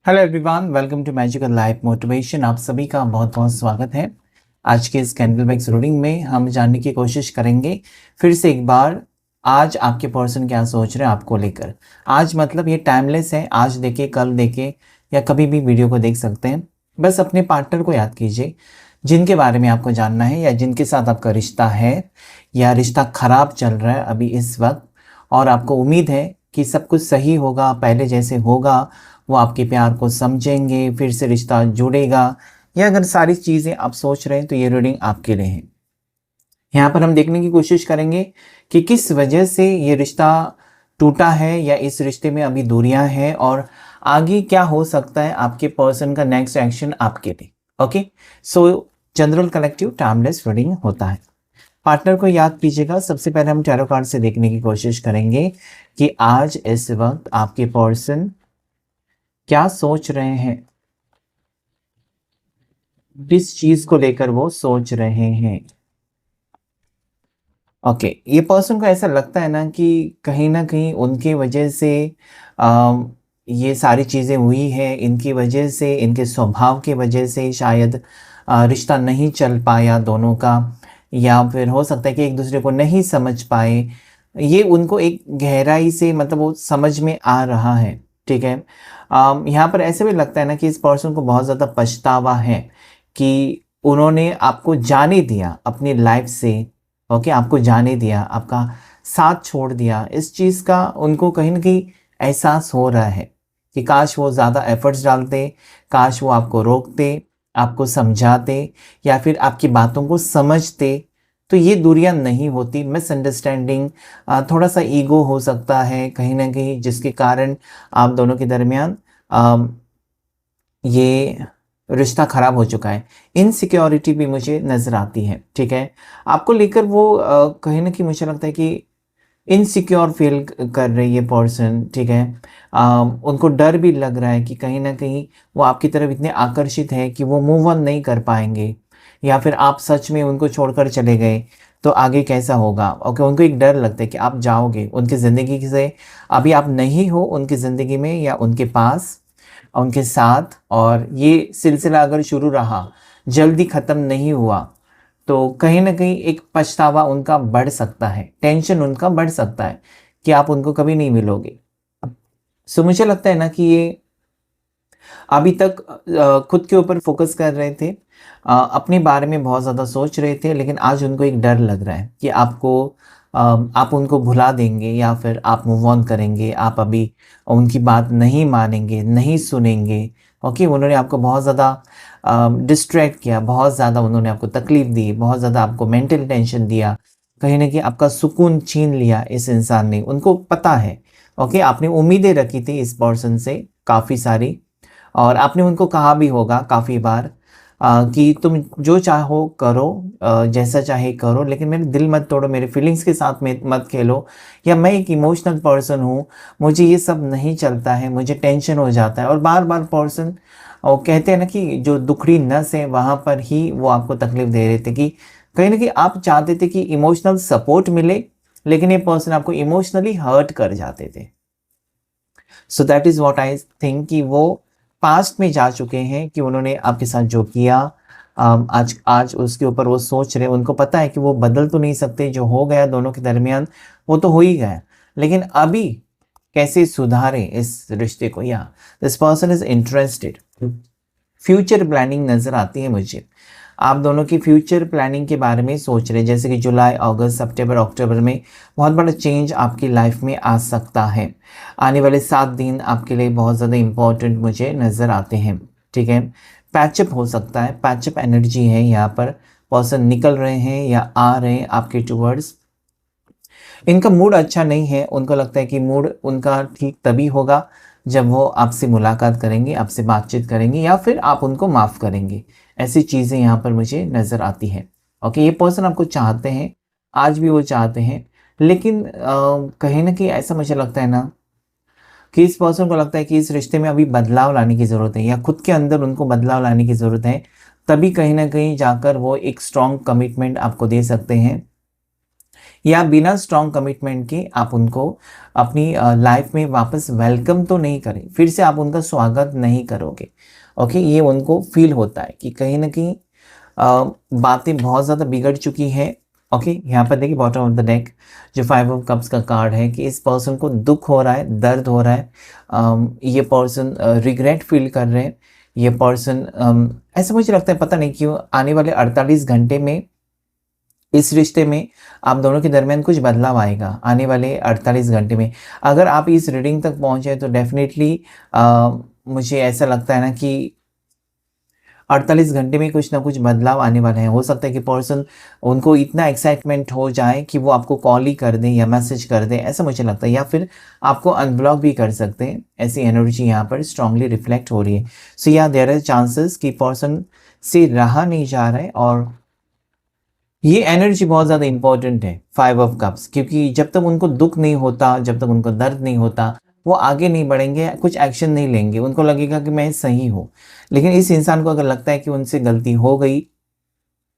Hello everyone, welcome to magical life motivation. आप सभी का बहुत बहुत स्वागत है। आज के इस कैंडल बैग्स रीडिंग में हम जानने की कोशिश करेंगे फिर से एक बार आज आपके पर्सन क्या सोच रहे हैं आपको लेकर। आज मतलब ये टाइमलेस है, आज देखे कल देखे या कभी भी वीडियो को देख सकते हैं। बस अपने पार्टनर को याद कीजिए जिनके बारे में आपको जानना है या जिनके साथ आपका रिश्ता है या रिश्ता खराब चल रहा है अभी इस वक्त, और आपको उम्मीद है कि सब कुछ सही होगा, पहले जैसे होगा, वो आपके प्यार को समझेंगे, फिर से रिश्ता जुड़ेगा। या अगर सारी चीज़ें आप सोच रहे हैं तो ये रीडिंग आपके लिए है। यहाँ पर हम देखने की कोशिश करेंगे कि किस वजह से ये रिश्ता टूटा है या इस रिश्ते में अभी दूरियां हैं और आगे क्या हो सकता है आपके पर्सन का नेक्स्ट एक्शन आपके लिए। ओके, सो जनरल कलेक्टिव टाइमलेस रीडिंग होता है। पार्टनर को याद कीजिएगा। सबसे पहले हम टैरो कार्ड से देखने की कोशिश करेंगे कि आज इस वक्त आपके पर्सन क्या सोच रहे हैं, किस चीज को लेकर वो सोच रहे हैं। ओके, ये पर्सन को ऐसा लगता है ना कहीं उनकी वजह से आ, ये सारी चीज़ें हुई है, इनकी वजह से, इनके स्वभाव की वजह से शायद रिश्ता नहीं चल पाया दोनों का, या फिर हो सकता है कि एक दूसरे को नहीं समझ पाए। ये उनको एक गहराई से मतलब वो समझ में आ रहा है। ठीक है, यहाँ पर ऐसे भी लगता है ना कि इस पर्सन को बहुत ज़्यादा पछतावा है कि उन्होंने आपको जाने दिया अपनी लाइफ से। ओके, आपको जाने दिया, आपका साथ छोड़ दिया। इस चीज़ का उनको कहीं ना कहीं एहसास हो रहा है कि काश वो ज़्यादा एफर्ट्स डालते, काश वो आपको रोकते, आपको समझाते या फिर आपकी बातों को समझते तो ये दूरियां नहीं होती। मिसअंडरस्टैंडिंग, थोड़ा सा ईगो हो सकता है कहीं ना कहीं, जिसके कारण आप दोनों के दरमियान ये रिश्ता खराब हो चुका है। इनसिक्योरिटी भी मुझे नज़र आती है। ठीक है, आपको लेकर वो कहीं ना कहीं मुझे लगता है कि इनसिक्योर फील कर रही है पर्सन। ठीक है, उनको डर भी लग रहा है कि कहीं ना कहीं वो आपकी तरफ इतने आकर्षित है कि वो मूव ऑन नहीं कर पाएंगे, या फिर आप सच में उनको छोड़कर चले गए तो आगे कैसा होगा। ओके, उनको एक डर लगता है कि आप जाओगे उनकी ज़िंदगी से, अभी आप नहीं हो उनकी ज़िंदगी में या उनके पास, उनके साथ, और ये सिलसिला अगर शुरू रहा, जल्दी ख़त्म नहीं हुआ, तो कहीं ना कहीं एक पछतावा उनका बढ़ सकता है, टेंशन उनका बढ़ सकता है कि आप उनको कभी नहीं मिलोगे। सो मुझे लगता है ना कि ये अभी तक खुद के ऊपर फोकस कर रहे थे, अपने बारे में बहुत ज़्यादा सोच रहे थे, लेकिन आज उनको एक डर लग रहा है कि आप उनको भुला देंगे या फिर आप मूव ऑन करेंगे, आप अभी उनकी बात नहीं मानेंगे, नहीं सुनेंगे। ओके, उन्होंने आपको बहुत ज़्यादा डिस्ट्रैक्ट किया, बहुत ज़्यादा उन्होंने आपको तकलीफ़ दी, बहुत ज़्यादा आपको मेंटल टेंशन दिया, कहीं ना कहीं आपका सुकून छीन लिया इस इंसान ने। उनको पता है। ओके, आपने उम्मीदें रखी थी इस पर्सन से काफ़ी सारी, और आपने उनको कहा भी होगा काफ़ी बार कि तुम जो चाहो करो, जैसा चाहे करो, लेकिन मेरे दिल मत तोड़ो, मेरे फीलिंग्स के साथ में मत खेलो, या मैं एक इमोशनल पर्सन हूँ, मुझे ये सब नहीं चलता है, मुझे टेंशन हो जाता है। और बार बार पर्सन, और कहते हैं ना कि जो दुखड़ी नस है वहाँ पर ही वो आपको तकलीफ दे रहे थे कि कहीं ना कहीं आप चाहते थे कि इमोशनल सपोर्ट मिले, लेकिन ये पर्सन आपको इमोशनली हर्ट कर जाते थे। So that is what I think कि वो पास्ट में जा चुके हैं कि उन्होंने आपके साथ जो किया, आज आज उसके ऊपर वो सोच रहे। उनको पता है कि वो बदल तो नहीं सकते, जो हो गया दोनों के दरमियान वो तो हो ही गया, लेकिन अभी कैसे सुधारें इस रिश्ते को। या this person is interested, future planning नज़र आती है मुझे। आप दोनों की फ्यूचर प्लानिंग के बारे में सोच रहे हैं, जैसे कि जुलाई, अगस्त, सितंबर, अक्टूबर में बहुत बड़ा चेंज आपकी लाइफ में आ सकता है। आने वाले 7 दिन आपके लिए बहुत ज़्यादा इम्पोर्टेंट मुझे नज़र आते हैं। ठीक है, पैचअप हो सकता है, पैचअप एनर्जी है यहाँ पर। पर्सन निकल रहे हैं या आ रहे हैं आपके टूवर्ड्स। इनका मूड अच्छा नहीं है, उनको लगता है कि मूड उनका ठीक तभी होगा जब वो आपसे मुलाकात करेंगे, आपसे बातचीत करेंगे, या फिर आप उनको माफ़ करेंगे। ऐसी चीज़ें यहाँ पर मुझे नज़र आती हैं। ओके, ये पर्सन आपको चाहते हैं, आज भी वो चाहते हैं, लेकिन कहीं ना कहीं ऐसा मुझे लगता है ना कि इस पर्सन को लगता है कि इस रिश्ते में अभी बदलाव लाने की ज़रूरत है, या खुद के अंदर उनको बदलाव लाने की ज़रूरत है। तभी कहीं ना कहीं जाकर वो एक स्ट्रॉन्ग कमिटमेंट आपको दे सकते हैं, या बिना स्ट्रॉन्ग कमिटमेंट के आप उनको अपनी लाइफ में वापस वेलकम तो नहीं करें, फिर से आप उनका स्वागत नहीं करोगे। ओके, ये उनको फील होता है कि कहीं ना कहीं बातें बहुत ज़्यादा बिगड़ चुकी है। ओके, यहाँ पर देखिए बॉटम ऑफ द डेक जो 5 ऑफ कप्स का कार्ड है कि इस पर्सन को दुख हो रहा है, दर्द हो रहा है, ये पर्सन रिग्रेट फील कर रहे हैं। ये पर्सन ऐसा मुझे लगता है, पता नहीं क्यों, आने वाले 48 घंटे में इस रिश्ते में आप दोनों के दरमियान कुछ बदलाव आएगा। आने वाले 48 घंटे में अगर आप इस रीडिंग तक पहुँचे तो डेफिनेटली मुझे ऐसा लगता है ना कि 48 घंटे में कुछ ना कुछ बदलाव आने वाला है। हो सकता है कि पर्सन, उनको इतना एक्साइटमेंट हो जाए कि वो आपको कॉल ही कर दें या मैसेज कर दें, ऐसा मुझे लगता है, या फिर आपको अनब्लॉक भी कर सकते हैं। ऐसी एनर्जी यहाँ पर स्ट्रांगली रिफ्लेक्ट हो रही है। सो या देयर आर चांसेस कि पर्सन से रहा नहीं जा रहा है, और ये एनर्जी बहुत ज़्यादा इंपॉर्टेंट है 5 ऑफ कप्स, क्योंकि जब तक उनको दुख नहीं होता, जब तक उनको दर्द नहीं होता, वो आगे नहीं बढ़ेंगे, कुछ एक्शन नहीं लेंगे। उनको लगेगा कि मैं सही हूँ। लेकिन इस इंसान को अगर लगता है कि उनसे गलती हो गई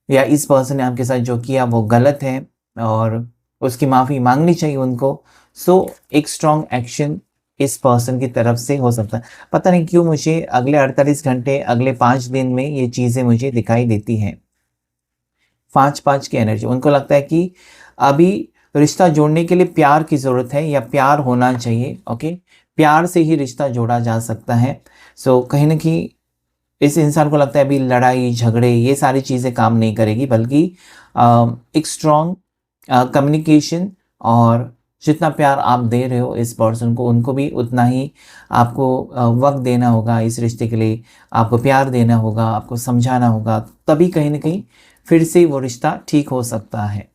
या इस पर्सन ने आपके साथ जो किया वो गलत है और उसकी माफ़ी मांगनी चाहिए उनको, सो एक स्ट्रॉन्ग एक्शन इस पर्सन की तरफ से हो सकता है। पता नहीं क्यों मुझे अगले 48 घंटे, अगले 5 दिन में ये चीज़ें मुझे दिखाई देती हैं। 5-5 की एनर्जी, उनको लगता है कि अभी रिश्ता जोड़ने के लिए प्यार की ज़रूरत है या प्यार होना चाहिए। ओके, प्यार से ही रिश्ता जोड़ा जा सकता है। सो कहीं ना कहीं इस इंसान को लगता है अभी लड़ाई झगड़े ये सारी चीज़ें काम नहीं करेगी, बल्कि एक स्ट्रॉन्ग कम्युनिकेशन, और जितना प्यार आप दे रहे हो इस पर्सन को, उनको भी उतना ही आपको वक्त देना होगा। इस रिश्ते के लिए आपको प्यार देना होगा, आपको समझाना होगा, तभी कहीं ना कहीं फिर से वो रिश्ता ठीक हो सकता है।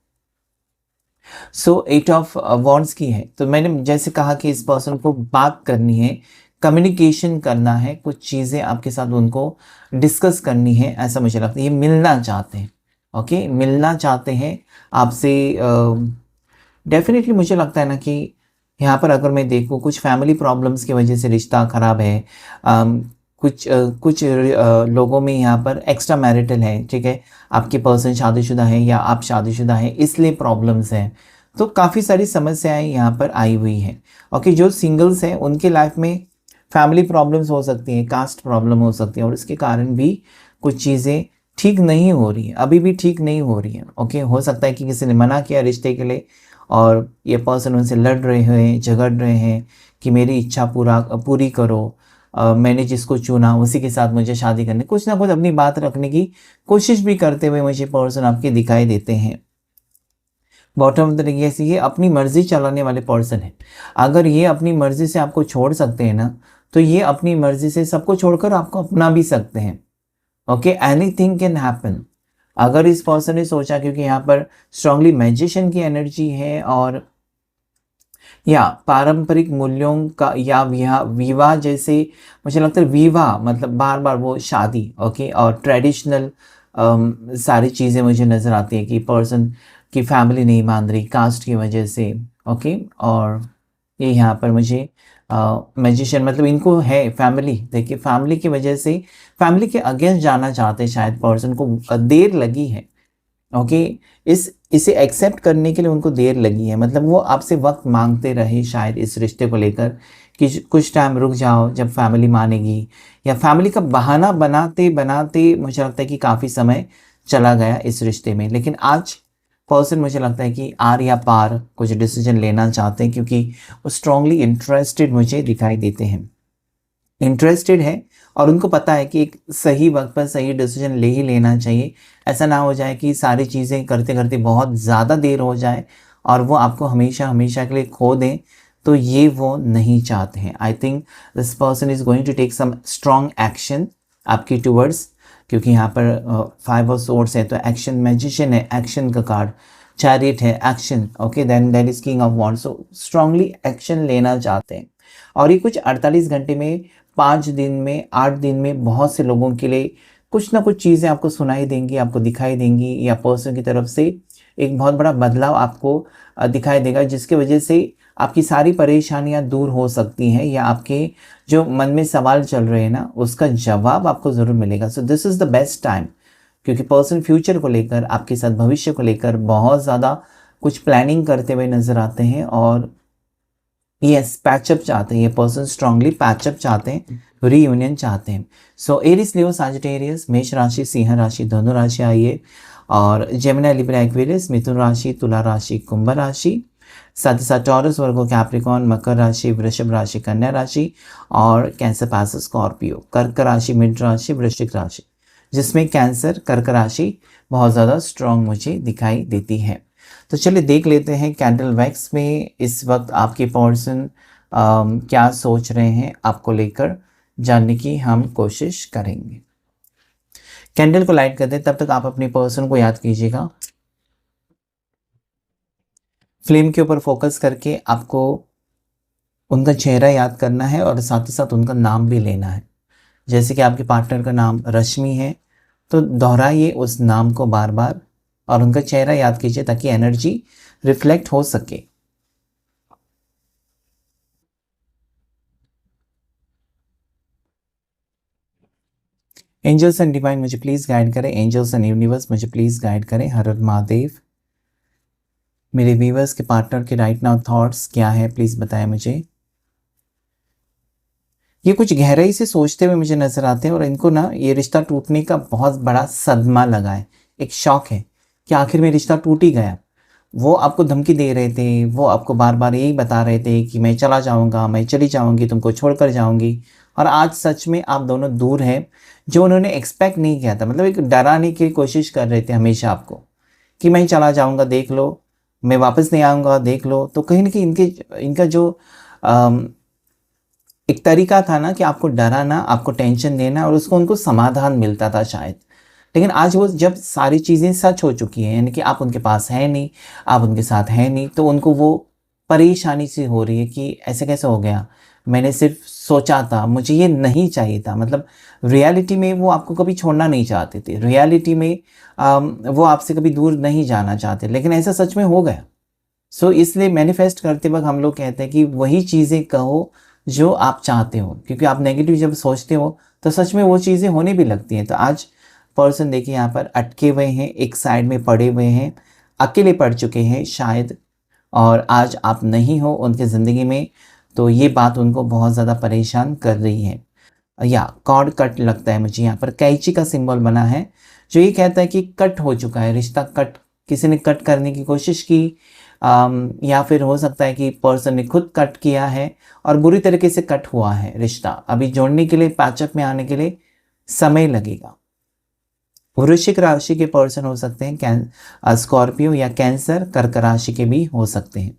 सो 8 ऑफ वॉन्ड्स की है, तो मैंने जैसे कहा कि इस पर्सन को बात करनी है, कम्युनिकेशन करना है, कुछ चीज़ें आपके साथ उनको डिस्कस करनी है, ऐसा मुझे लगता है। ये मिलना चाहते हैं। ओके, मिलना चाहते हैं आपसे। डेफिनेटली मुझे लगता है ना कि यहाँ पर अगर मैं देखूँ, कुछ फैमिली प्रॉब्लम्स की वजह से रिश्ता ख़राब है। कुछ लोगों में यहाँ पर एक्स्ट्रा मैरिटल है, ठीक है, आपके पर्सन शादीशुदा है या आप शादीशुदा हैं, इसलिए प्रॉब्लम्स हैं। तो काफ़ी सारी समस्याएं यहाँ पर आई हुई हैं। ओके, जो सिंगल्स हैं उनके लाइफ में फैमिली प्रॉब्लम्स हो सकती हैं, कास्ट प्रॉब्लम हो सकती है, और इसके कारण भी कुछ चीज़ें ठीक नहीं हो रही हैं, अभी भी ठीक नहीं हो रही हैं। ओके, हो सकता है कि किसी ने मना किया रिश्ते के लिए और ये पर्सन उनसे लड़ रहे हैं, झगड़ रहे हैं कि मेरी इच्छा पूरी करो, मैंने जिसको चुना उसी के साथ मुझे शादी करनी, कुछ ना कुछ अपनी बात रखने की कोशिश भी करते हुए मुझे पर्सन आपके दिखाई देते हैं। बॉटम तरीके से ये अपनी मर्जी चलाने वाले पर्सन है। अगर ये अपनी मर्जी से आपको छोड़ सकते हैं ना, तो ये अपनी मर्जी से सबको छोड़कर आपको अपना भी सकते हैं। Okay, anything can happen. अगर इस पर्सन ने सोचा, क्योंकि यहाँ पर स्ट्रांगली मैजिशियन की एनर्जी है, और या पारंपरिक मूल्यों का या विवाह जैसे, मुझे लगता है विवाह मतलब बार बार वो शादी। ओके, और ट्रेडिशनल सारी चीज़ें मुझे नज़र आती है कि पर्सन की फैमिली नहीं मान रही कास्ट की वजह से। ओके, और ये यहाँ पर मुझे मैजिशियन मतलब इनको है फैमिली, देखिए फैमिली की वजह से, फैमिली के अगेंस्ट जाना चाहते हैं शायद पर्सन को, देर लगी है। ओके, इसे एक्सेप्ट करने के लिए उनको देर लगी है, मतलब वो आपसे वक्त मांगते रहे शायद इस रिश्ते को लेकर कि कुछ टाइम रुक जाओ, जब फैमिली मानेगी, या फैमिली का बहाना बनाते बनाते मुझे लगता है कि काफ़ी समय चला गया इस रिश्ते में। लेकिन आज पर्सन मुझे लगता है कि आर या पार कुछ डिसीजन लेना चाहते हैं, क्योंकि वो स्ट्रांगली इंटरेस्टेड मुझे दिखाई देते हैं, इंटरेस्टेड है, और उनको पता है कि एक सही वक्त पर सही डिसीजन ले ही लेना चाहिए। ऐसा ना हो जाए कि सारी चीज़ें करते करते बहुत ज़्यादा देर हो जाए और वो आपको हमेशा हमेशा के लिए खो दें, तो ये वो नहीं चाहते हैं। I think this person is going to take some strong action आपकी टूवर्ड्स, क्योंकि यहाँ पर 5 ऑफ सोर्ड्स है, तो एक्शन, मैजिशियन है, एक्शन का कार्ड, चैरियट है, action. Okay, then that is king of wands, so strongly action लेना चाहते हैं। और ये कुछ 48 घंटे में, 5 दिन में, 8 दिन में बहुत से लोगों के लिए कुछ ना कुछ चीज़ें आपको सुनाई देंगी, आपको दिखाई देंगी, या पर्सन की तरफ से एक बहुत बड़ा बदलाव आपको दिखाई देगा, जिसकी वजह से आपकी सारी परेशानियां दूर हो सकती हैं, या आपके जो मन में सवाल चल रहे हैं ना, उसका जवाब आपको ज़रूर मिलेगा। So this is the best time, क्योंकि पर्सन फ्यूचर को लेकर, आपके साथ भविष्य को लेकर बहुत ज़्यादा कुछ प्लानिंग करते हुए नज़र आते हैं और यस पैचअप चाहते हैं, ये पर्सन स्ट्रांगली पैचअप चाहते हैं, रीयूनियन चाहते हैं। सो एरिस लियो सजिटेरियस मेष राशि, सिंह राशि, धनु राशि आइए और जेमिनी लिब्रा एक्वेरियस मिथुन राशि, तुला राशि, कुंभ राशि, साथ ही साथ टॉरस वर्गो कैप्रिकॉर्न, मकर राशि, वृषभ राशि, कन्या राशि और कैंसर पास स्कॉर्पियो, कर्क राशि, मिड राशि, वृश्चिक राशि, जिसमें कैंसर कर्क राशि बहुत ज़्यादा स्ट्रांग मुझे दिखाई देती है। तो चलिए देख लेते हैं कैंडल वैक्स में इस वक्त आपके पर्सन क्या सोच रहे हैं आपको लेकर, जानने की हम कोशिश करेंगे। कैंडल को लाइट कर दें, तब तक आप अपने पर्सन को याद कीजिएगा। फ्लेम के ऊपर फोकस करके आपको उनका चेहरा याद करना है और साथ ही साथ उनका नाम भी लेना है। जैसे कि आपके पार्टनर का नाम रश्मि है तो दोहराइए उस नाम को बार बार और उनका चेहरा याद कीजिए ताकि एनर्जी रिफ्लेक्ट हो सके। एंजल्स एंड डिवाइन मुझे प्लीज गाइड करें, एंजल्स एंड यूनिवर्स मुझे प्लीज गाइड करें। हर हर महादेव। मेरे व्यूवर्स के पार्टनर के राइट नाउ थॉट्स क्या है प्लीज बताएं मुझे। ये कुछ गहराई से सोचते हुए मुझे नजर आते हैं और इनको ना ये रिश्ता टूटने का बहुत बड़ा सदमा लगा है, एक शौक है कि आखिर में रिश्ता टूट ही गया। वो आपको धमकी दे रहे थे, वो आपको बार बार यही बता रहे थे कि मैं चला जाऊंगा, मैं चली जाऊंगी, तुमको छोड़कर जाऊंगी, और आज सच में आप दोनों दूर हैं, जो उन्होंने एक्सपेक्ट नहीं किया था। मतलब एक डराने की कोशिश कर रहे थे हमेशा आपको कि मैं चला जाऊंगा देख लो, मैं वापस नहीं आऊँगा देख लो। तो कहीं ना कहीं इनका जो एक तरीका था ना कि आपको डराना, आपको टेंशन देना और उसको उनको समाधान मिलता था शायद। लेकिन आज वो जब सारी चीज़ें सच हो चुकी हैं, यानी कि आप उनके पास हैं नहीं, आप उनके साथ हैं नहीं, तो उनको वो परेशानी सी हो रही है कि ऐसे कैसे हो गया, मैंने सिर्फ सोचा था, मुझे ये नहीं चाहिए था। मतलब रियलिटी में वो आपको कभी छोड़ना नहीं चाहते थे, रियलिटी में वो आपसे कभी दूर नहीं जाना चाहते, लेकिन ऐसा सच में हो गया। सो इसलिए मैनिफेस्ट करते वक्त हम लोग कहते हैं कि वही चीज़ें कहो जो आप चाहते हो, क्योंकि आप नेगेटिव जब सोचते हो तो सच में वो चीज़ें होने भी लगती हैं। तो आज पर्सन देखिए यहाँ पर अटके हुए हैं, एक साइड में पड़े हुए हैं, अकेले पड़ चुके हैं शायद, और आज आप नहीं हो उनकी ज़िंदगी में, तो ये बात उनको बहुत ज़्यादा परेशान कर रही है। या कॉर्ड कट लगता है मुझे, यहाँ पर कैंची का सिंबल बना है जो ये कहता है कि कट हो चुका है रिश्ता, कट किसी ने कट करने की कोशिश की, या फिर हो सकता है कि पर्सन ने खुद कट किया है और बुरी तरीके से कट हुआ है रिश्ता। अभी जोड़ने के लिए, पैचअप में आने के लिए समय लगेगा। वृश्चिक राशि के पर्सन हो सकते हैं, स्कॉर्पियो या कैंसर, कर्क राशि के भी हो सकते हैं।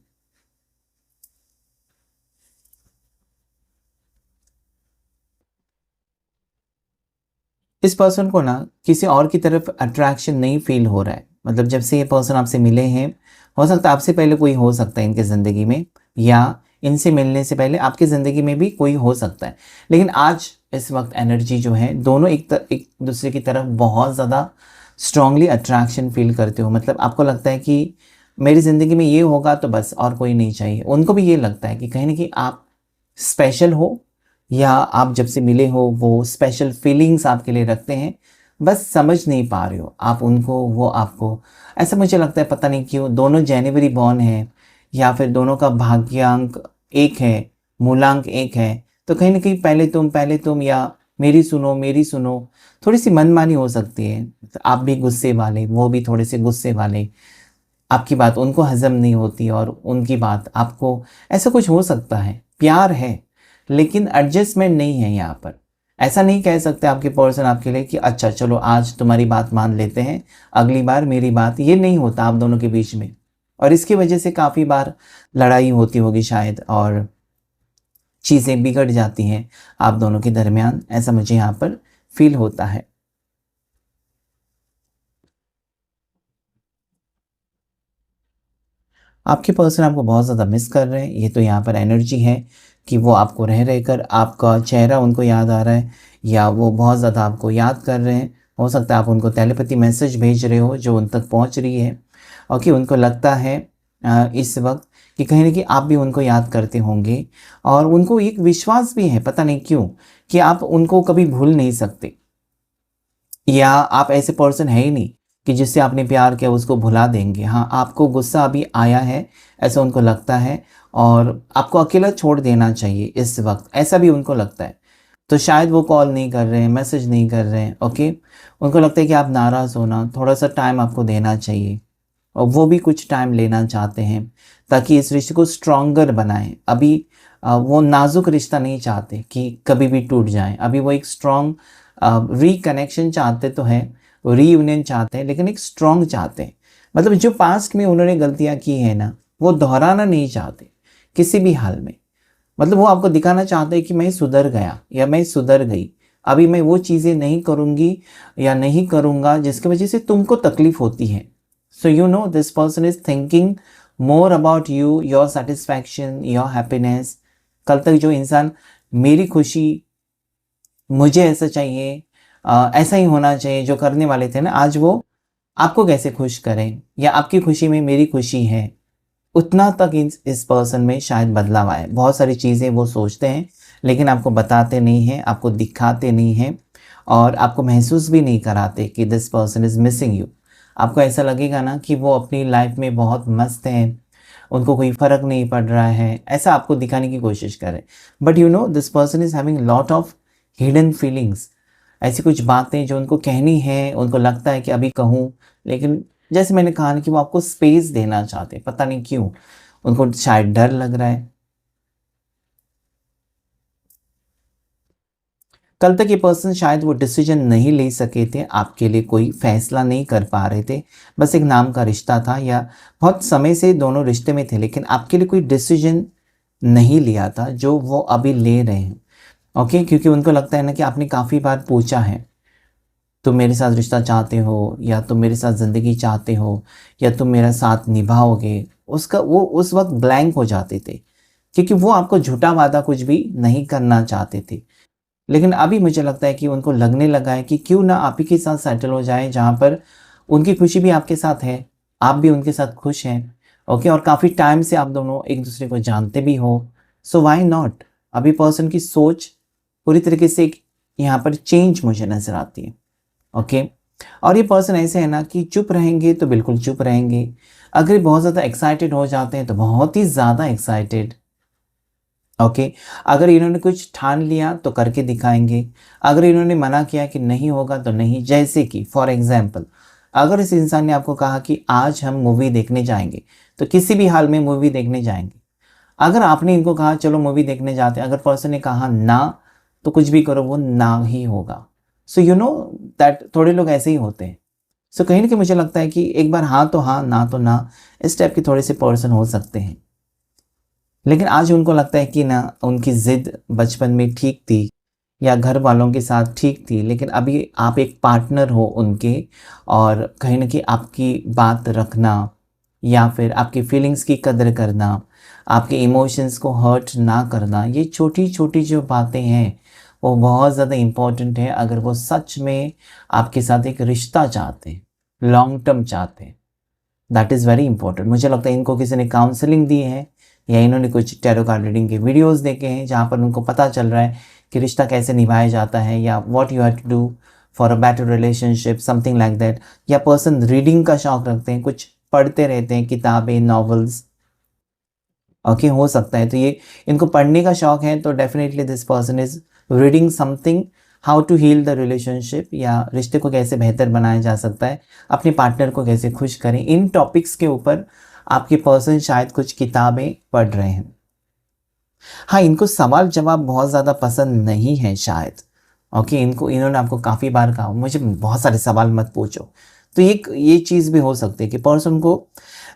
इस पर्सन को ना किसी और की तरफ अट्रैक्शन नहीं फील हो रहा है। मतलब जब से ये पर्सन आपसे मिले हैं, हो सकता है आपसे पहले कोई हो सकता है इनके ज़िंदगी में, या इनसे मिलने से पहले आपकी ज़िंदगी में भी कोई हो सकता है। लेकिन आज इस वक्त एनर्जी जो है, दोनों एक दूसरे की तरफ बहुत ज़्यादा स्ट्रांगली अट्रैक्शन फील करते हो। मतलब आपको लगता है कि मेरी ज़िंदगी में ये होगा तो बस और कोई नहीं चाहिए। उनको भी ये लगता है कि कहीं ना कहीं आप स्पेशल हो, या आप जब से मिले हो वो स्पेशल फीलिंग्स आपके लिए रखते हैं, बस समझ नहीं पा रहे हो आप उनको, वो आपको। ऐसा मुझे लगता है, पता नहीं क्यों, दोनों जनवरी बॉर्न हैं या फिर दोनों का भाग्यांक एक है, मूलांक एक है, तो कहीं ना कहीं पहले तुम या मेरी सुनो थोड़ी सी मनमानी हो सकती है। तो आप भी गुस्से वाले, वो भी थोड़े से गुस्से वाले, आपकी बात उनको हजम नहीं होती और उनकी बात आपको, ऐसा कुछ हो सकता है। प्यार है लेकिन एडजस्टमेंट नहीं है यहाँ पर। ऐसा नहीं कह सकते आपके पर्सन आपके लिए कि अच्छा चलो आज तुम्हारी बात मान लेते हैं, अगली बार मेरी बात, ये नहीं होता आप दोनों के बीच में। और इसकी वजह से काफ़ी बार लड़ाई होती होगी शायद, और चीज़ें बिगड़ जाती हैं आप दोनों के दरमियान, ऐसा मुझे यहाँ पर फील होता है। आपके पर्सन आपको बहुत ज़्यादा मिस कर रहे हैं, ये तो यहाँ पर एनर्जी है कि वो आपको रह रहकर आपका चेहरा उनको याद आ रहा है, या वो बहुत ज़्यादा आपको याद कर रहे हैं। हो सकता है आप उनको टेलीपैथी मैसेज भेज रहे हो जो उन तक पहुँच रही है, और कि उनको लगता है इस वक्त कि कहीं ना कहीं आप भी उनको याद करते होंगे, और उनको एक विश्वास भी है, पता नहीं क्यों, कि आप उनको कभी भूल नहीं सकते, या आप ऐसे पर्सन है ही नहीं कि जिससे आपने प्यार किया उसको भुला देंगे। हाँ, आपको गुस्सा अभी आया है, ऐसा उनको लगता है और आपको अकेला छोड़ देना चाहिए इस वक़्त, ऐसा भी उनको लगता है। तो शायद वो कॉल नहीं कर रहे हैं, मैसेज नहीं कर रहे हैं, ओके? उनको लगता है कि आप नाराज़ हो ना, थोड़ा-सा टाइम आपको देना चाहिए और वो भी कुछ टाइम लेना चाहते हैं ताकि इस रिश्ते को स्ट्रॉन्गर बनाएँ। अभी वो नाज़ुक रिश्ता नहीं चाहते कि कभी भी टूट जाए। अभी वो एक स्ट्रॉन्ग रिकनेक्शन चाहते तो हैं, रीयूनियन चाहते हैं, लेकिन एक स्ट्रॉन्ग चाहते हैं। मतलब जो पास्ट में उन्होंने गलतियाँ की हैं ना, वो दोहराना नहीं चाहते, किसी भी हाल में। मतलब वो आपको दिखाना चाहते हैं कि मैं सुधर गया या मैं सुधर गई। अभी मैं वो चीज़ें नहीं करूँगी या नहीं करूँगा जिसकी वज़ह से तुमको तकलीफ़ होती है। सो you no this person is thinking more about you, your satisfaction, your happiness. कल तक जो इंसान मेरी खुशी, मुझे ऐसा चाहिए, ऐसा ही होना चाहिए जो करने वाले थे ना, आज वो आपको कैसे खुश करें या आपकी खुशी में मेरी खुशी है। उतना तक इस पर्सन में शायद बदलाव आए। बहुत सारी चीज़ें वो सोचते हैं लेकिन आपको बताते नहीं हैं, आपको दिखाते नहीं हैं और आपको महसूस भी नहीं कराते कि this person is missing you. आपको ऐसा लगेगा ना कि वो अपनी लाइफ में बहुत मस्त हैं, उनको कोई फ़र्क नहीं पड़ रहा है, ऐसा आपको दिखाने की कोशिश करें। But you know this person is having lot of hidden feelings. ऐसी कुछ बातें जो उनको कहनी है, उनको लगता है कि अभी कहूँ, लेकिन जैसे मैंने कहा ना कि वो आपको स्पेस देना चाहते हैं, पता नहीं क्यों? उनको शायद डर लग रहा है। कल तक ये पर्सन शायद वो डिसीजन नहीं ले सके थे, आपके लिए कोई फैसला नहीं कर पा रहे थे। बस एक नाम का रिश्ता था या बहुत समय से दोनों रिश्ते में थे, लेकिन आपके लिए कोई डिसीजन नहीं लिया था, जो वो अभी ले रहे हैं। ओके? क्योंकि उनको लगता है ना कि आपने काफ़ी बार पूछा है, तुम मेरे साथ रिश्ता चाहते हो या तुम मेरे साथ ज़िंदगी चाहते हो या तुम मेरा साथ निभाओगे, उसका वो उस वक़्त ब्लैंक हो जाते थे, क्योंकि वो आपको झूठा वादा कुछ भी नहीं करना चाहते थे। लेकिन अभी मुझे लगता है कि उनको लगने लगा है कि क्यों ना आप ही के साथ सेटल हो जाएँ, जहाँ पर उनकी खुशी भी आपके साथ है, आप भी उनके साथ खुश हैं, ओके? और काफ़ी टाइम से आप दोनों एक-दूसरे को जानते भी हो, सो व्हाई नॉट? अभी पर्सन की सोच पूरी तरीके से एक यहाँ पर चेंज मुझे नज़र आती है। ओके। और ये पर्सन ऐसे है ना कि चुप रहेंगे तो बिल्कुल चुप रहेंगे, अगर बहुत ज़्यादा एक्साइटेड हो जाते हैं तो बहुत ही ज़्यादा एक्साइटेड। ओके। अगर इन्होंने कुछ ठान लिया तो करके दिखाएंगे, अगर इन्होंने मना किया कि नहीं होगा तो नहीं। जैसे कि फॉर एग्जाम्पल, अगर इस इंसान ने आपको कहा कि आज हम मूवी देखने जाएंगे, तो किसी भी हाल में मूवी देखने जाएंगे। अगर आपने इनको कहा चलो मूवी देखने जाते हैं, अगर पर्सन ने कहा ना, तो कुछ भी करो वो ना ही होगा। सो यू नो दैट थोड़े लोग ऐसे ही होते हैं। सो कहीं न कहीं मुझे लगता है कि एक बार हाँ तो हाँ, ना तो ना, इस टाइप के थोड़े से पर्सन हो सकते हैं। लेकिन आज उनको लगता है कि ना उनकी ज़िद बचपन में ठीक थी या घर वालों के साथ ठीक थी, लेकिन अभी आप एक पार्टनर हो उनके और कहीं न कहीं आपकी बात रखना या फिर आपकी फीलिंग्स की कदर करना, आपके इमोशंस को हर्ट ना करना, ये छोटी-छोटी जो बातें हैं, वो बहुत ज़्यादा इम्पोर्टेंट है अगर वो सच में आपके साथ एक रिश्ता चाहते हैं, लॉन्ग टर्म चाहते हैं। That is very important. मुझे लगता है इनको किसी ने काउंसलिंग दी है या इन्होंने कुछ टैरो कार्ड रीडिंग के वीडियोस देखे हैं जहाँ पर उनको पता चल रहा है कि रिश्ता कैसे निभाया जाता है या what you have to do for a better relationship, something like that. या पर्सन रीडिंग का शौक रखते हैं, कुछ पढ़ते रहते हैं, किताबें, नॉवेल्स। ओके, हो सकता है तो ये इनको पढ़ने का शौक है, तो definitely this person is reading something, how to heal the relationship या रिश्ते को कैसे बेहतर बनाया जा सकता है, अपने पार्टनर को कैसे खुश करें, इन टॉपिक्स के ऊपर आपके पर्सन शायद कुछ किताबें पढ़ रहे हैं। हाँ, इनको सवाल जवाब बहुत ज़्यादा पसंद नहीं है शायद। ओके, इनको इन्होंने आपको काफ़ी बार कहा मुझे बहुत सारे सवाल मत पूछो, तो ये चीज़ भी हो सकती है कि पर्सन को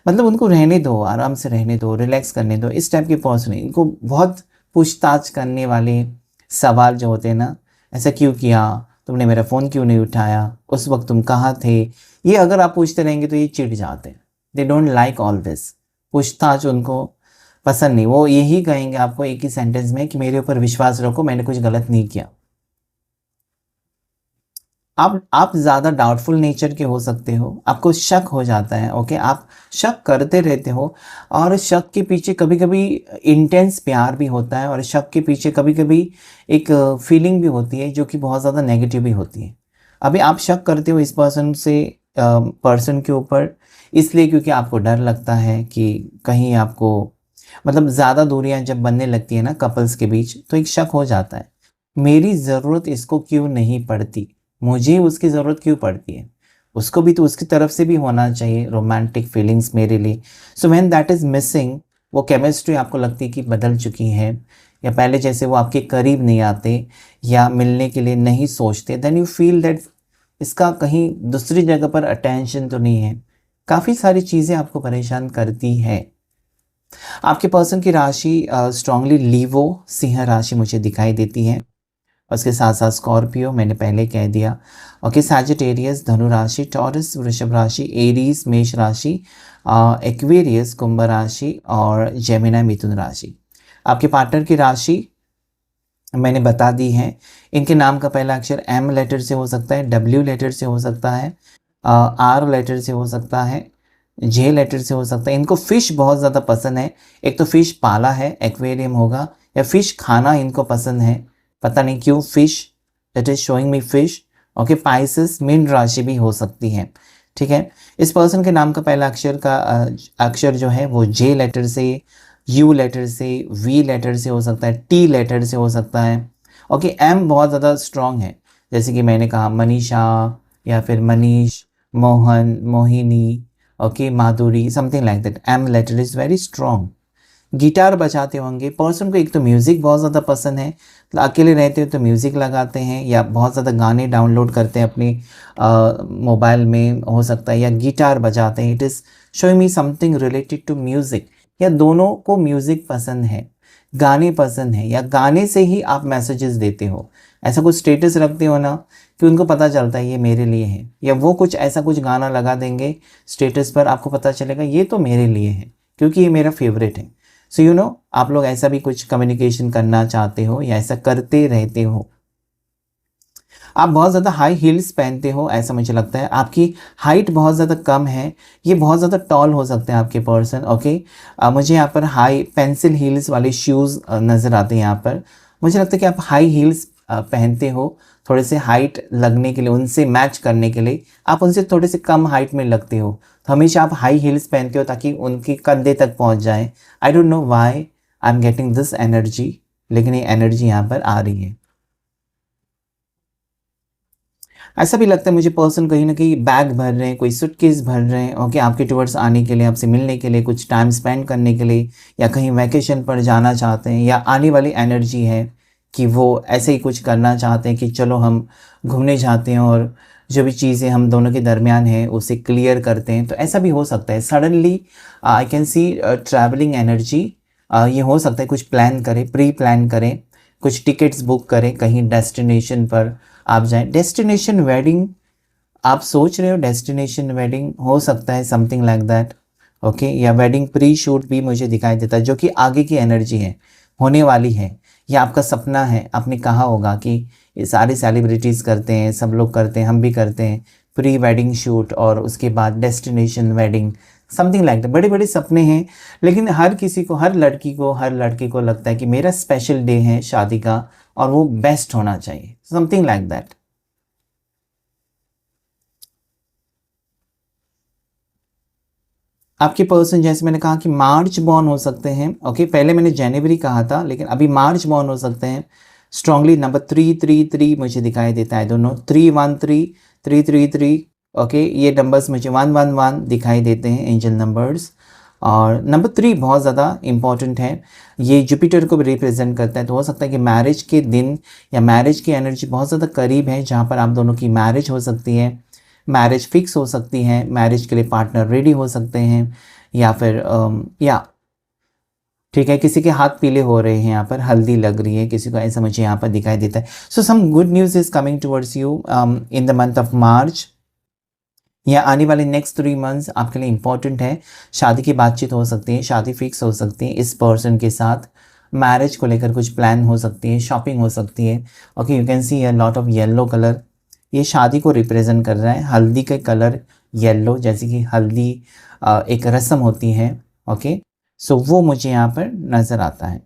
मतलब उनको रहने दो, आराम से रहने दो, रिलैक्स करने दो। इस टाइप के पर्सन है, इनको बहुत पूछताछ करने वाले सवाल जो होते हैं ना, ऐसा क्यों किया, तुमने मेरा फ़ोन क्यों नहीं उठाया, उस वक्त तुम कहाँ थे, ये अगर आप पूछते रहेंगे तो ये चिढ़ जाते हैं। They don't like all this. पूछताछ उनको पसंद नहीं। वो यही कहेंगे आपको एक ही सेंटेंस में कि मेरे ऊपर विश्वास रखो, मैंने कुछ गलत नहीं किया। आप ज़्यादा डाउटफुल नेचर के हो सकते हो, आपको शक हो जाता है, ओके? आप शक करते रहते हो और शक के पीछे कभी-कभी इंटेंस प्यार भी होता है और शक के पीछे कभी-कभी एक फीलिंग भी होती है जो कि बहुत ज़्यादा नेगेटिव भी होती है। अभी आप शक करते हो इस पर्सन से पर्सन के ऊपर, इसलिए क्योंकि आपको डर लगता है कि कहीं आपको, मतलब ज़्यादा दूरियां जब बनने लगती है ना कपल्स के बीच, तो एक शक हो जाता है, मेरी ज़रूरत इसको क्यों नहीं पड़ती, मुझे उसकी ज़रूरत क्यों पड़ती है, उसको भी तो उसकी तरफ से भी होना चाहिए रोमांटिक फीलिंग्स मेरे लिए। So when that is missing, वो केमिस्ट्री आपको लगती है कि बदल चुकी है, या पहले जैसे वो आपके करीब नहीं आते या मिलने के लिए नहीं सोचते, देन यू फील दैट इसका कहीं दूसरी जगह पर अटेंशन तो नहीं है। काफ़ी सारी चीज़ें आपको परेशान करती है। आपके पर्सन की राशि स्ट्रांगली लीवो सिंह राशि मुझे दिखाई देती है। उसके साथ साथ स्कॉर्पियो मैंने पहले कह दिया। ओके, सैजिटेरियस धनु राशि, टॉरस वृषभ राशि, एरीज मेष राशि, एक्वेरियस कुंभ राशि और जेमिनी मिथुन राशि। आपके पार्टनर की राशि मैंने बता दी है। इनके नाम का पहला अक्षर एम लेटर से हो सकता है, डब्ल्यू लेटर से हो सकता है, आर लेटर से हो सकता है, जे लेटर से हो सकता है। इनको फ़िश बहुत ज़्यादा पसंद है। एक तो फ़िश पाला है, एक्वेरियम होगा, या फ़िश खाना इनको पसंद है, पता नहीं क्यों fish, that is showing me fish. Okay, Pisces mean राशि भी हो सकती है। ठीक है, इस पर्सन के नाम का पहला अक्षर जो है वो जे लेटर से, यू लेटर से, वी लेटर से हो सकता है, टी लेटर से हो सकता है। ओके, एम बहुत ज़्यादा स्ट्रॉन्ग है, जैसे कि मैंने कहा मनीषा, या फिर Manish, Mohan, Mohini, okay, Madhuri, something like that. M letter is very strong. Guitar बजाते होंगे पर्सन को, एक तो म्यूज़िक बहुत ज़्यादा पसंद है, तो अकेले रहते हो तो म्यूज़िक लगाते हैं, या बहुत ज़्यादा गाने डाउनलोड करते हैं अपने मोबाइल में हो सकता है, या गिटार बजाते हैं। It is showing me something related to music, या दोनों को म्यूज़िक पसंद है, गाने पसंद है, या गाने से ही आप मैसेजेस देते हो, ऐसा कुछ स्टेटस रखते हो ना कि उनको पता चलता है ये मेरे लिए है, या वो कुछ ऐसा कुछ गाना लगा देंगे स्टेटस पर, आपको पता चलेगा ये तो मेरे लिए है क्योंकि ये मेरा फेवरेट है। सो यू नो, आप लोग ऐसा भी कुछ कम्युनिकेशन करना चाहते हो या ऐसा करते रहते हो। आप बहुत ज़्यादा हाई हील्स पहनते हो ऐसा मुझे लगता है, आपकी हाइट बहुत ज़्यादा कम है, ये बहुत ज़्यादा टॉल हो सकते हैं आपके पर्सन। ओके, मुझे यहाँ पर हाई पेंसिल हील्स वाले शूज़ नज़र आते हैं यहाँ पर। मुझे लगता है कि आप हाई हील्स पहनते हो, थोड़े से हाइट लगने के लिए, उनसे मैच करने के लिए, आप उनसे थोड़े से कम हाइट में लगते हो, तो हमेशा आप हाई हील्स पहनते हो ताकि उनके कंधे तक पहुँच जाए। I don't know why I am getting this energy, लेकिन ये एनर्जी यहाँ पर आ रही है। ऐसा भी लगता है मुझे पर्सन कहीं न कहीं बैग भर रहे हैं, कोई सूटकेस भर रहे हैं, ओके, आपके टुवर्ड्स आने के लिए, आपसे मिलने के लिए, कुछ टाइम स्पेंड करने के लिए, या कहीं वैकेशन पर जाना चाहते हैं, या आने वाली एनर्जी है कि वो ऐसे ही कुछ करना चाहते हैं कि चलो हम घूमने जाते हैं और जो भी चीज़ें हम दोनों के दरमियान हैं उसे क्लियर करते हैं। तो ऐसा भी हो सकता है suddenly I can see travelling energy. ये हो सकता है कुछ प्लान करें, प्री प्लान करें, कुछ टिकट्स बुक करें, कहीं डेस्टिनेशन पर आप जाएँ। डेस्टिनेशन वेडिंग आप सोच रहे हो, डेस्टिनेशन वेडिंग हो सकता है, समथिंग लाइक दैट। ओके, या वेडिंग प्री शूट भी मुझे दिखाई देता है, जो कि आगे की एनर्जी है, होने वाली है, या आपका सपना है। आपने कहा होगा कि ये सारी सेलिब्रिटीज़ करते हैं, सब लोग करते हैं, हम भी करते हैं प्री वेडिंग शूट और उसके बाद destination wedding, something like that. बड़े बड़े सपने हैं, लेकिन हर किसी को, हर लड़की को, हर लड़के को लगता है कि मेरा स्पेशल डे है शादी का और वो बेस्ट होना चाहिए, समथिंग लाइक दैट। आपके पर्सन, जैसे मैंने कहा कि मार्च बॉर्न हो सकते हैं। ओके, पहले मैंने जनवरी कहा था, लेकिन अभी मार्च बॉर्न हो सकते हैं। स्ट्रांगली नंबर 333 मुझे दिखाई देता है, दोनों 313, 333। ओके, ये नंबर्स मुझे 111 दिखाई देते हैं, एंजल नंबर्स। और नंबर 3 बहुत ज़्यादा इंपॉर्टेंट है, ये जुपिटर को भी रिप्रेजेंट करता है। तो हो सकता है कि मैरिज के दिन या मैरिज की एनर्जी बहुत ज़्यादा करीब है, जहाँ पर आप दोनों की मैरिज हो सकती है, मैरिज फिक्स हो सकती है, मैरिज के लिए पार्टनर रेडी हो सकते हैं, या फिर या ठीक है, किसी के हाथ पीले हो रहे हैं, यहाँ पर हल्दी लग रही है किसी को, ऐसा मुझे यहाँ पर दिखाई देता है। So some good news is coming towards you in the month of March, या आने वाले नेक्स्ट 3 मंथ्स आपके लिए इंपॉर्टेंट है। शादी की बातचीत हो सकती है, शादी फिक्स हो सकती है इस पर्सन के साथ, मैरिज को लेकर कुछ प्लान हो सकती है, शॉपिंग हो सकती है। Okay, you can see a lot of yellow colour, ये शादी को रिप्रेजेंट कर रहा है। हल्दी का कलर येलो, जैसे कि हल्दी एक रस्म होती है। ओके, सो वो मुझे यहाँ पर नज़र आता है।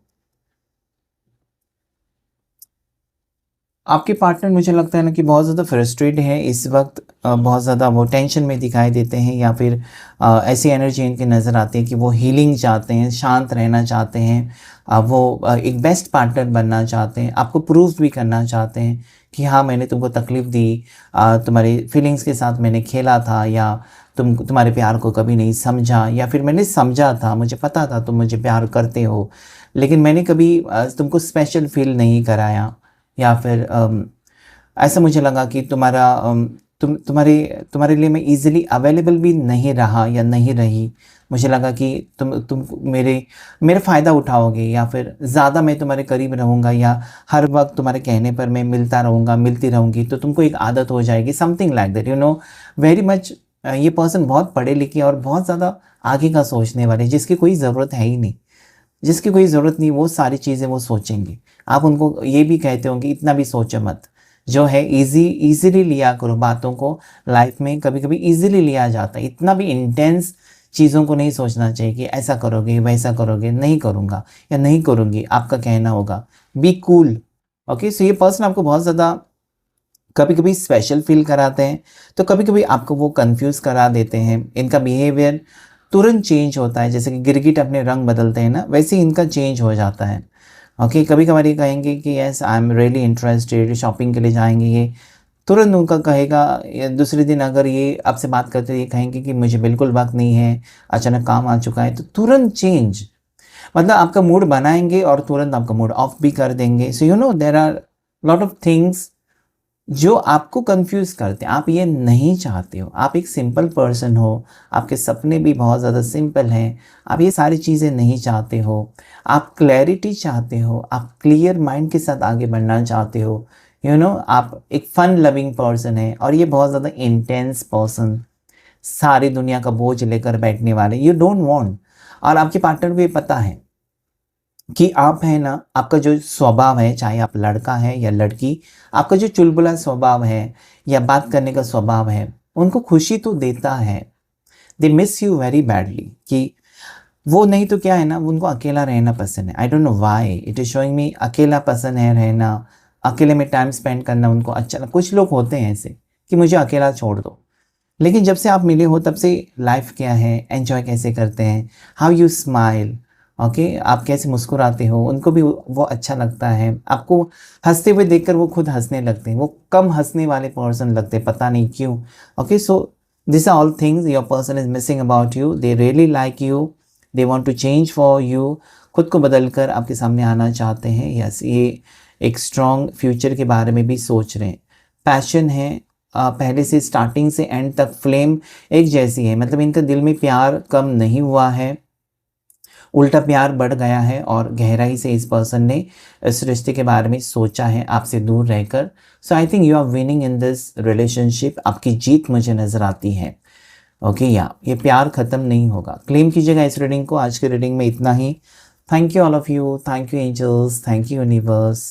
आपके पार्टनर मुझे लगता है ना कि बहुत ज़्यादा फ्रस्ट्रेट है इस वक्त, बहुत ज़्यादा वो टेंशन में दिखाई देते हैं, या फिर ऐसी एनर्जी इनकी नज़र आती है कि वो हीलिंग चाहते हैं, शांत रहना चाहते हैं, वो एक बेस्ट पार्टनर बनना चाहते हैं, आपको प्रूफ भी करना चाहते हैं कि हाँ मैंने तुमको तकलीफ़ दी, तुम्हारी फीलिंग्स के साथ मैंने खेला था, या तुम्हारे प्यार को कभी नहीं समझा, या फिर मैंने समझा था, मुझे पता था तुम मुझे प्यार करते हो, लेकिन मैंने कभी तुमको स्पेशल फील नहीं कराया, या फिर ऐसा मुझे लगा कि तुम्हारे लिए मैं ईज़िली अवेलेबल भी नहीं रहा या नहीं रही। मुझे लगा कि तुम मेरा फ़ायदा उठाओगे, या फिर ज़्यादा मैं तुम्हारे करीब रहूँगा, या हर वक़्त तुम्हारे कहने पर मैं मिलता रहूँगा, मिलती रहूँगी, तो तुमको एक आदत हो जाएगी, something like that, you know, very much. ये पर्सन बहुत पढ़े लिखे और बहुत ज़्यादा आगे का सोचने वाले, जिसकी कोई ज़रूरत है ही नहीं। जिसकी कोई ज़रूरत नहीं, वो सारी चीज़ें वो सोचेंगे। आप उनको ये भी कहते होंगे इतना भी सोचो मत, जो है ईज़िली लिया करो बातों को, लाइफ में कभी-कभी ईज़िली लिया जाता है। इतना भी इंटेंस चीज़ों को नहीं सोचना चाहिए कि ऐसा करोगे, वैसा करोगे, नहीं करूँगा या नहीं करूँगी, आपका कहना होगा। Be cool, okay? सो ये पर्सन आपको बहुत ज़्यादा कभी-कभी स्पेशल फ़ील कराते हैं, तो कभी-कभी आपको वो कन्फ्यूज़ करा देते हैं। इनका बिहेवियर तुरंत चेंज होता है, जैसे कि गिरगिट अपने रंग बदलते हैं ना, वैसे ही इनका चेंज हो जाता है। ओके, कभी-कभार ये कहेंगे कि yes I am really interested, shopping के लिए जाएँगे ये, तुरंत उनका कहेगा, या दूसरे दिन अगर ये आपसे बात करते हुए ये कहेंगे कि मुझे बिल्कुल वक़्त नहीं है, अचानक काम आ चुका है, तो तुरंत चेंज। मतलब आपका मूड बनाएँगे और तुरंत आपका मूड ऑफ भी कर देंगे। So you know there are lot of things जो आपको कंफ्यूज करते हैं। आप ये नहीं चाहते हो, आप एक सिंपल पर्सन हो, आपके सपने भी बहुत ज़्यादा सिंपल हैं, आप ये सारी चीज़ें नहीं चाहते हो, आप क्लैरिटी चाहते हो, आप क्लियर माइंड के साथ आगे बढ़ना चाहते हो, यू नो, आप एक फन लविंग पर्सन है, और ये बहुत ज़्यादा इंटेंस पर्सन, सारी दुनिया का बोझ लेकर बैठने वाले, यू डोंट वांट। और आपके पार्टनर को ये पता है कि आप है ना, आपका जो स्वभाव है, चाहे आप लड़का है या लड़की, आपका जो चुलबुला स्वभाव है या बात करने का स्वभाव है, उनको खुशी तो देता है। They miss you very badly, कि वो नहीं तो क्या है ना, उनको अकेला रहना पसंद है। I don't know why it is showing मी, अकेला पसंद है रहना, अकेले में टाइम स्पेंड करना उनको अच्छा। कुछ लोग होते हैं ऐसे कि मुझे अकेला छोड़ दो, लेकिन जब से आप मिले हो तब से लाइफ क्या है, एन्जॉय कैसे करते हैं, हाउ यू स्माइल, ओके, आप कैसे मुस्कुराते हो, उनको भी वो अच्छा लगता है। आपको हँसते हुए देखकर वो खुद हँसने लगते हैं। वो कम हँसने वाले पर्सन लगते हैं, पता नहीं क्यों। Okay, so this are all things your person is missing about you. They really like you, they want to change for you. खुद को बदल कर आपके सामने आना चाहते हैं। यस, ये एक स्ट्रॉन्ग फ्यूचर के बारे में भी सोच रहे हैं। पैशन है, पहले से स्टार्टिंग से एंड तक फ्लेम एक जैसी है। मतलब इनका दिल में प्यार कम नहीं हुआ है, उल्टा प्यार बढ़ गया है, और गहराई से इस पर्सन ने इस रिश्ते के बारे में सोचा है आपसे दूर रहकर। So I think you are winning in this relationship. आपकी जीत मुझे नज़र आती है। ओके, या ये प्यार ख़त्म नहीं होगा। क्लेम कीजिएगा इस रीडिंग को। आज के रीडिंग में इतना ही। Thank you all of you, thank you angels, thank you universe.